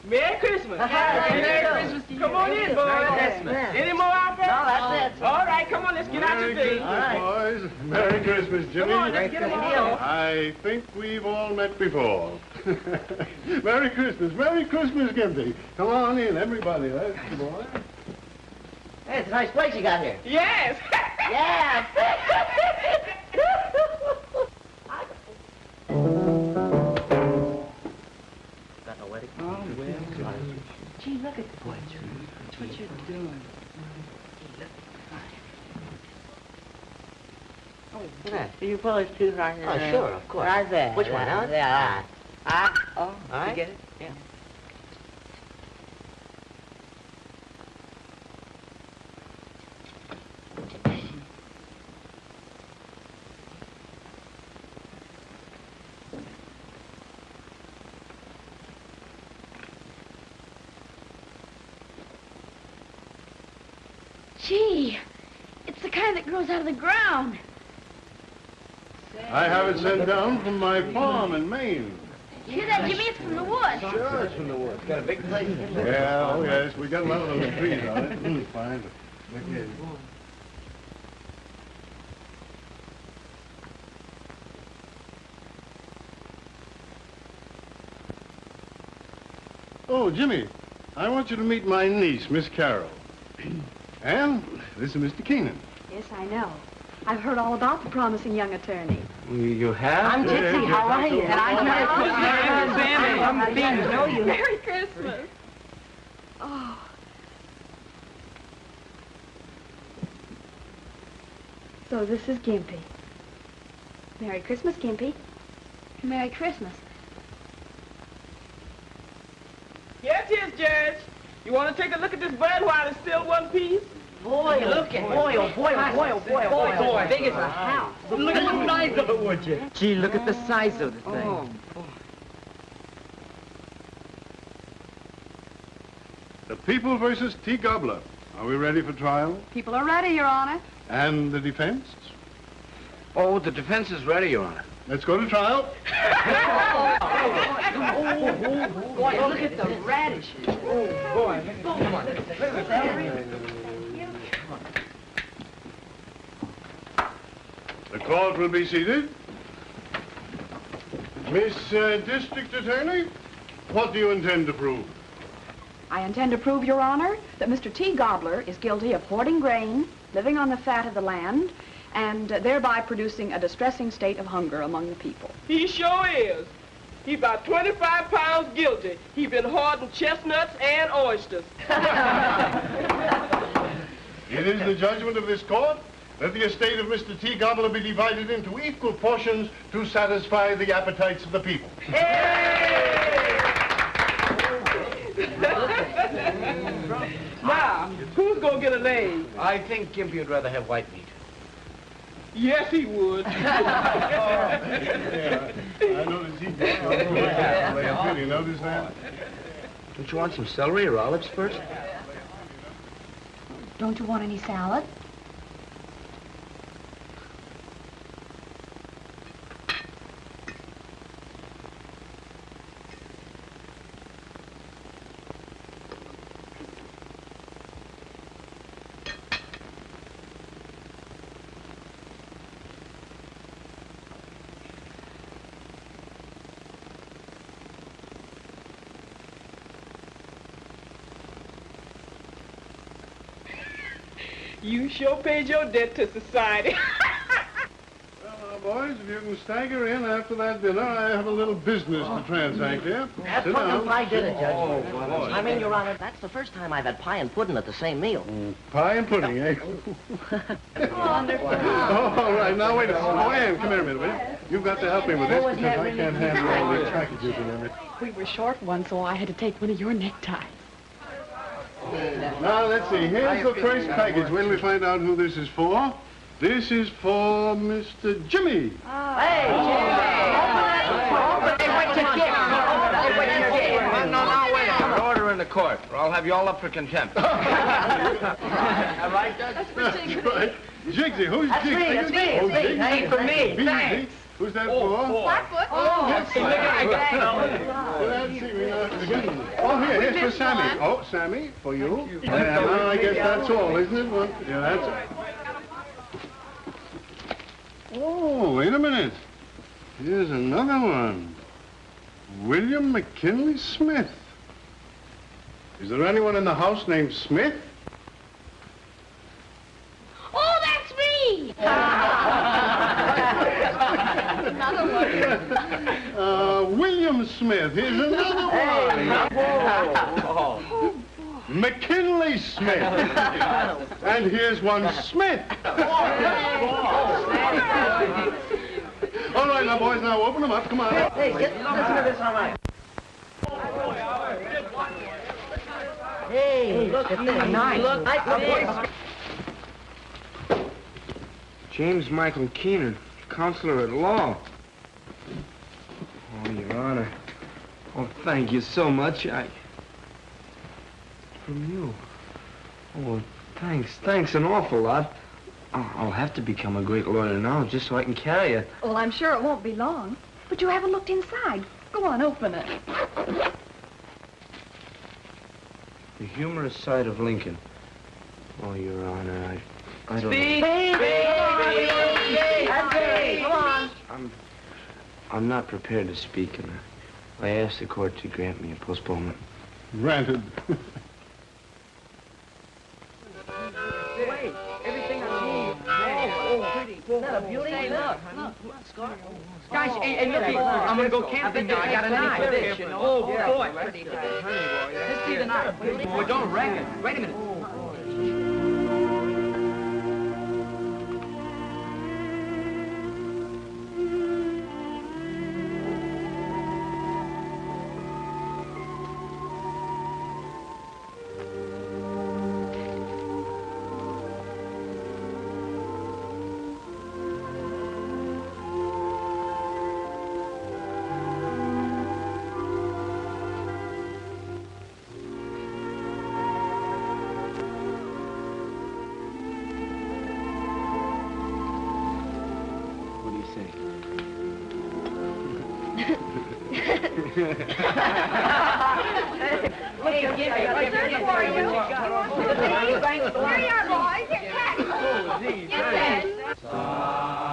Merry Christmas. Merry Christmas to you. Come on in, boys. Any more out there? No, that's it. All right, come on, let's get out your things. Boys. Merry Christmas, Jimmy. Come on, let's get them all. I think we've all met before. Merry Christmas, Gimpy. Come on in, everybody. Let's come on. Hey, it's a nice place you got here. Yes. Yeah. Got no wedding? Oh, well. Gee, look at the boy. That's what you're doing. Yeah. You polish too right there. Oh, sure, of course. Right there. Which one, huh? Yeah. Oh, All right. you get it? Yeah. Gee, it's the kind that grows out of the ground. I have it sent down from my farm in Maine. Hear that, Jimmy? It's from the woods. Sure, it's from the woods. Got a big place. Yeah, oh yes, we got a lot of those trees on it. Fine. Okay. Oh, Jimmy, I want you to meet my niece, Miss Carol. And this is Mr. Keenan. Yes, I know. I've heard all about the promising young attorney. You have? I'm Gypsy. How are you? And I'm I'm Sammy. know you. Merry Christmas. Oh. So this is Gimpy. Merry Christmas, Gimpy. Merry Christmas. Yes, yes, Judge. You want to take a look at this bud while it's still one piece? Boy, look at boy, oh boy, oh boy, oh boy, oh boy. As big as a house. Look at the size of it, would you? Gee, look at the size of the thing. Oh, The People versus T. Gobbler. Are we ready for trial? People are ready, Your Honor. And the defense? Oh, the defense is ready, Your Honor. Let's go to trial. Boy, look at the radishes. The court will be seated. Miss District Attorney, what do you intend to prove? I intend to prove, Your Honor, that Mr. T. Gobbler is guilty of hoarding grain, living on the fat of the land, and thereby producing a distressing state of hunger among the people. he sure is. He's about 25 pounds guilty. He's been hoarding chestnuts and oysters. It is the judgment of this court that the estate of Mr. T. Gobbler be divided into equal portions to satisfy the appetites of the people. Now, who's gonna get a leg? I think Gimpy would rather have white meat. Yes, he would. Yeah, I noticed he did. You notice that? Don't you want some celery or olives first? Don't you want any salad? You sure paid your debt to society. Well, now, boys, if you can stagger in after that dinner, I have a little business to transact here. That Sit pudding down. and pie did it, Judge. Oh, boy. I mean, Your Honor, that's the first time I've had pie and pudding at the same meal. Pie and pudding, eh? Wonderful. Oh, all right. Now, wait a minute. Oh, Ann, come here a minute, will you? You've got to help me with this because I can't handle all these packages and everything. We were short one, so I had to take one of your neckties. Now, let's see. Here's the first package. When we find out who this is for. This is for Mr. Jimmy. Hey, Jimmy! Open it! Open it! What's your gift? Open it! What's your gift? court, or I'll have you all up for contempt. All right, Judge? That's for Jigsy. Jigsy, who's That's Jigsy? me, that's me, Oh, it's me. Jigsy. Hey, for me, Jigsy. thanks. Who's that for? Blackfoot. Oh, that's Look at that. Well, let's see. Oh, here's for Sammy. Oh, Sammy, for you. Yeah, now I guess that's all, isn't it? Well, yeah, that's it. Oh, wait a minute. Here's another one. William McKinley Smith. Is there anyone in the house named Smith? Oh, that's me! Another one. William Smith. Here's another one. McKinley Smith. And here's one Smith. All right, now, boys, now open them up. Come on. Hey, listen to this, all right. Hey, look at this. Nice. Look at this. James Michael Keenan, counselor at law. Oh, Your Honor. Oh, thank you so much. From you. Oh, thanks an awful lot. I'll have to become a great lawyer now just so I can carry it. Well, I'm sure it won't be long. But you haven't looked inside. Go on, open it. The humorous side of Lincoln. Oh, Your Honor, I don't... Speak! Hey, come on. I'm not prepared to speak, and I asked the court to grant me a postponement. Granted. Wait, everything I need. Oh, pretty. Isn't that a beauty? Hey, look. Guys, hey, look, I'm gonna go camping now. I got a knife. Fish, you know? Oh, boy. Let's see the knife. Well, don't wreck it. Wait a minute.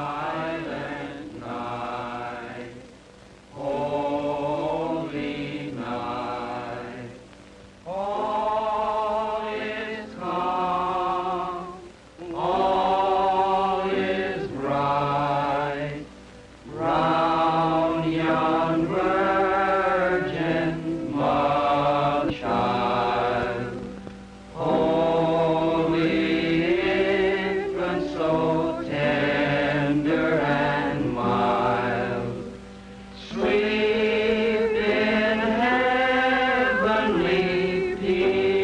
Silent night, holy night, all is calm, all is bright, round yon virgin mother child, holy infant so tender and mild, sleep in heavenly peace,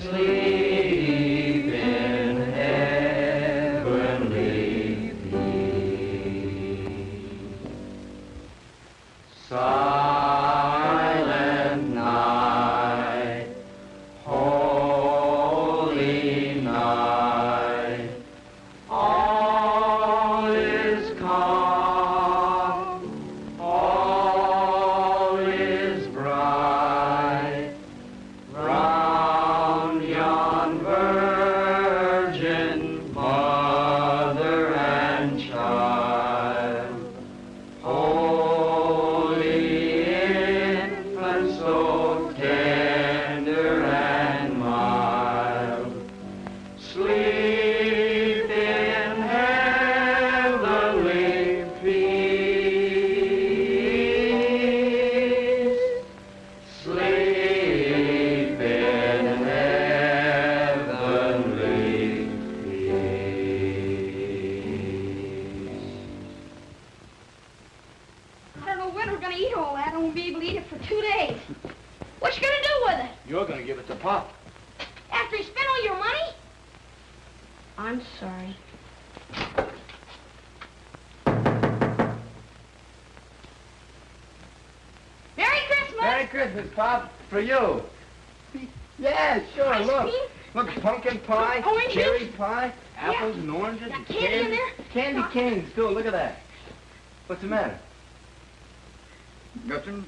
sleep in heavenly peace. Silent night, holy night, all is calm, all is bright, round yon virgin mother and child, holy infant so tender and mild, sleep in heavenly peace, sleep in heavenly peace. I don't know when we're gonna eat all that. I won't be able to eat it for 2 days. What you gonna do with it? You're gonna give it to Pop. After he spent all your money? I'm sorry. Christmas, Pop. For you. Yeah, sure, Ice look. cream? Look, pumpkin pie, Oranges? cherry pie, apples and oranges. Got and candy in there? Candy canes, too. Look at that. What's the matter? Nothing.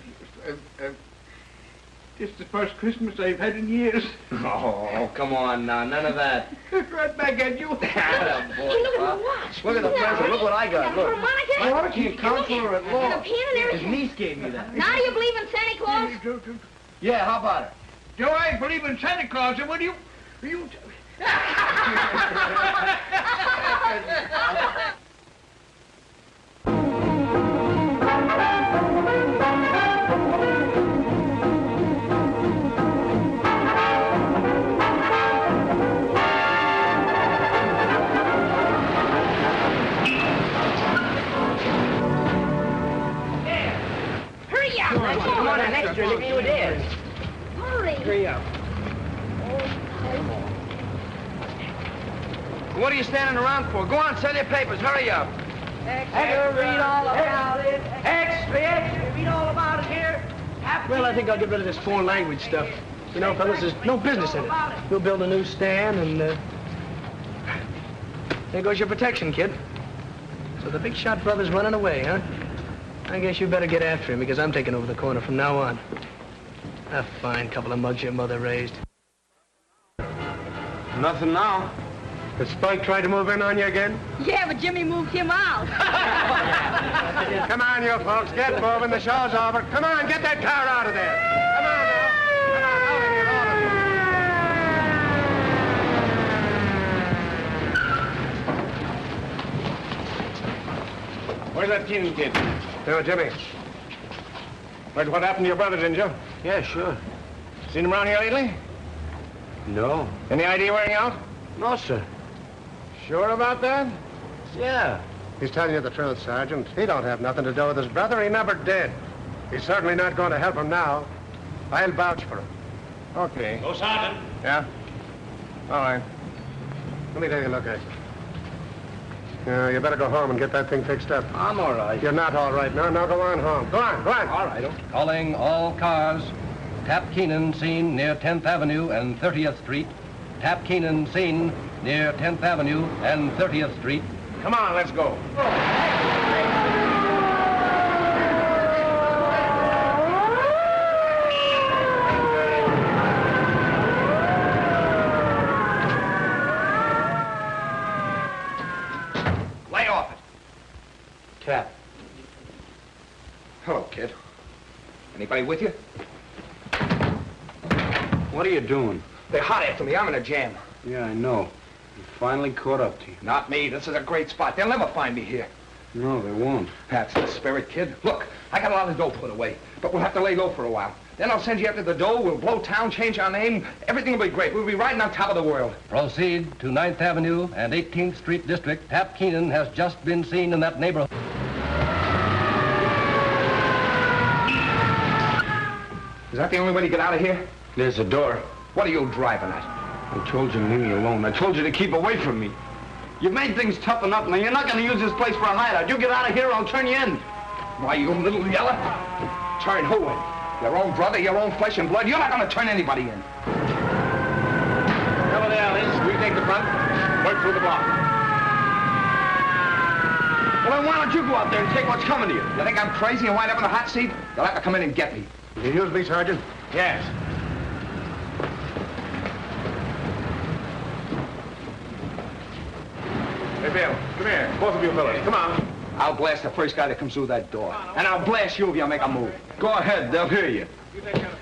It's the first Christmas I've had in years. Oh, come on now. None of that. Right back at you. Boy, Hey, look at Pop. my watch. Look at the present. Look what I got. Look. Harmonica? My mother can't count for her at And a all. pen and His everything. niece gave me that. Now do you believe in Santa Claus? Yeah, how about it? Do I believe in Santa Claus? And what do you... Hurry up. Come on, an extra. Look who it is. Hurry. Hurry up. What are you standing around for? Go on, sell your papers. Hurry up. Extra, read all about it. Extra, read all about it here. Well, I think I'll get rid of this foreign language stuff. You know, fellas, there's no business in it. We'll build a new stand and, there goes your protection, kid. So the big shot brother's running away, huh? I guess you better get after him because I'm taking over the corner from now on. A fine couple of mugs your mother raised. Nothing now. Has Spike tried to move in on you again? Yeah, but Jimmy moved him out. Come on, you folks, get moving. The show's over. Come on, get that car out of there. Come on now. Come on, out of here, all of you. Where's that Keenan kid? No, Jimmy. Heard what happened to your brother, didn't you? Yeah, sure. Seen him around here lately? No. Any idea where he out? No, sir. Sure about that? Yeah. He's telling you the truth, Sergeant. He don't have nothing to do with his brother. He never did. He's certainly not going to help him now. I'll vouch for him. Okay. Go, Sergeant. Yeah? All right. Let me take a look at you. You better go home and get that thing fixed up. I'm all right. You're not all right. No, go on home. Go on, go on. All right. Calling all cars. Tap Keenan seen near 10th Avenue and 30th Street. Tap Keenan seen near 10th Avenue and 30th Street. Come on, let's go. Lay off it. Tap. Hello, kid. Anybody with you? What are you doing? They're hot after me. I'm in a jam. Yeah, I know. You finally caught up to you. Not me. This is a great spot. They'll never find me here. No, they won't. That's the spirit, kid. Look, I got a lot of dough put away, but we'll have to lay low for a while. Then I'll send you after the dough. We'll blow town, change our name. Everything will be great. We'll be riding on top of the world. Proceed to 9th Avenue and 18th Street District. Tap Keenan has just been seen in that neighborhood. Is that the only way to get out of here? There's a door. What are you driving at? I told you to leave me alone. I told you to keep away from me. You've made things tough enough, man. You're not going to use this place for a hideout. You get out of here or I'll turn you in. Why, you little yeller? Turn who in? Your own brother, your own flesh and blood? You're not going to turn anybody in. Cover the alleys. We take the front. Work through the block. Well, then why don't you go out there and take what's coming to you? You think I'm crazy and wind up in the hot seat? You'll have to come in and get me. You use me, Sergeant? Yes. Hey, Bill, come here. Both of you fellas, come on. I'll blast the first guy that comes through that door. And I'll blast you if you make a move. Go ahead, they'll hear you. You take care of it.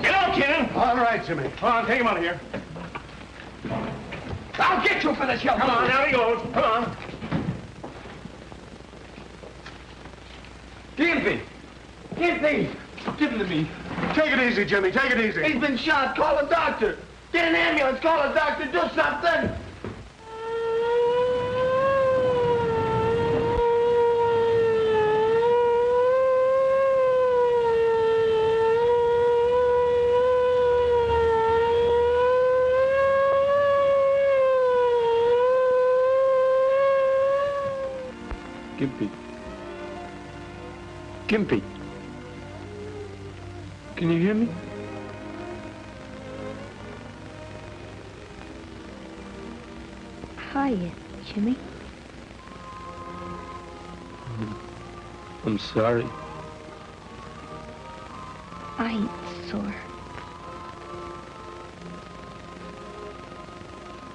Get out, Keenan. All right, Jimmy. Come on, take him out of here. I'll get you for this, you Come on, now he goes. Come on. Gimpy! Gimpy! Give him to me. Take it easy, Jimmy. Take it easy. He's been shot. Call a doctor. Get an ambulance. Call a doctor. Do something. Gimpy. Gimpy. Can you hear me? Hiya, Jimmy. I'm sorry. I ain't sore.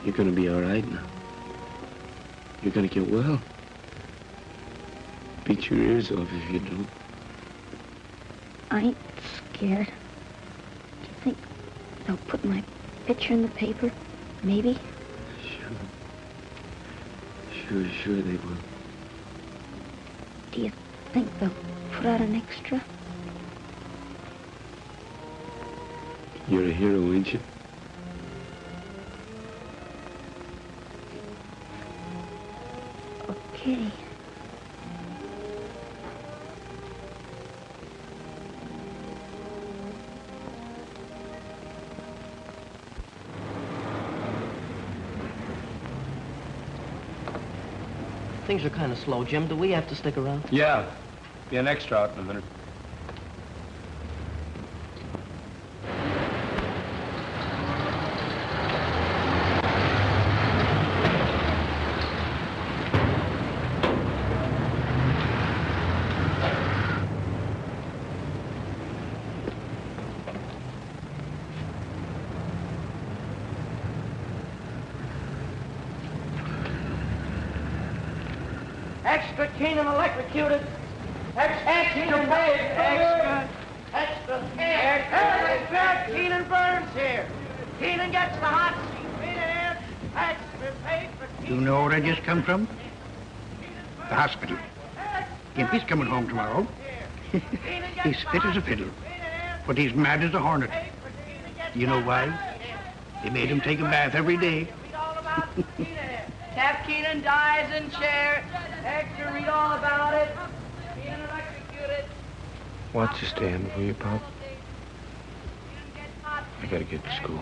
You're gonna be all right now. You're gonna get well. Beat your ears off if you don't. I ain't scared. Do you think they'll put my picture in the paper? Maybe? Sure they will. Do you think they'll put out an extra? You're a hero, ain't you? Okay. Things are kind of slow, Jim. Do we have to stick around? Yeah. Be an extra out in a minute. Extra Keenan electrocuted. Extra Keenan Burns. Extra Keenan Burns here. Keenan gets the hot seat. Extra paid for You know where I just come from? The hospital. Gimpy's coming home tomorrow. He's fit as a fiddle, but he's mad as a hornet. You know why? They made him take a bath every day. Cap Keenan dies in chair. Extra, read all about it. Keenan electrocuted. Watch your stand, will you, Pop? I gotta get to school.